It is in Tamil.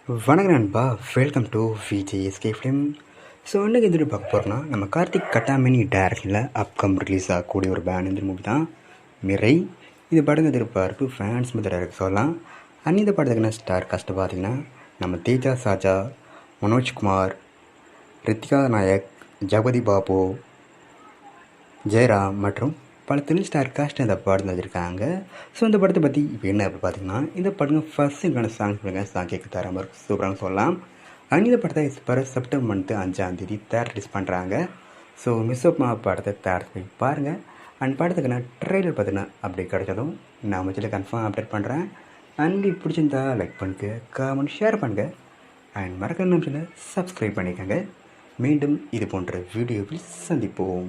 வணக்கம் நண்பா, welcome to VJSK film. So இன்றைக்கி எதிர்த்து பார்க்க போகிறோன்னா, நம்ம கார்த்திக் கட்டாமினி டைரக்ஷனில் அப்கம் ரிலீஸ் ஆகக்கூடிய ஒரு பேன் இந்த மூவி தான் மிரை. இது படம் எதிர்பார்ப்பு ஃபேன்ஸ் முதல் இருக்கு சொல்லலாம். இந்த படத்துக்குன்னா ஸ்டார் காஸ்ட்டு பார்த்திங்கன்னா, நம்ம தேஜா சாஜா, மனோஜ்குமார், ரித்திகா நாயக், ஜெகபதி பாபு, ஜெயராம் மற்றும் பல தமிழ் ஸ்டார் காஸ்ட் இந்த படம் வச்சுருக்காங்க. ஸோ இந்த படத்தை பற்றி இப்போ என்ன அப்படி பார்த்தீங்கன்னா, இந்த படம் ஃபஸ்ட்டுக்கான சாங் கேட்க தர மாதிரி சூப்பராக சொல்லலாம். இந்த படத்தை செப்டம்பர் மந்த்து 5 தேட்டர் ரிலீஸ் பண்ணுறாங்க. ஸோ மிஸ் அப் படத்தை தேட்டர் போய் பாருங்கள். படத்துக்கு நான் ட்ரெய்லர் பார்த்தீங்கன்னா அப்படி கிடைச்சதும் நான் மச்சில் கன்ஃபார்ம் அப்டேட் பண்ணுறேன். பிடிச்சிருந்தா லைக் பண்ணுங்க, கமெண்ட் ஷேர் பண்ணுங்கள், மறக்காம நிமிஷத்தில் சப்ஸ்கிரைப் பண்ணிக்கோங்க. மீண்டும் இது போன்ற வீடியோவில் சந்திப்போம்.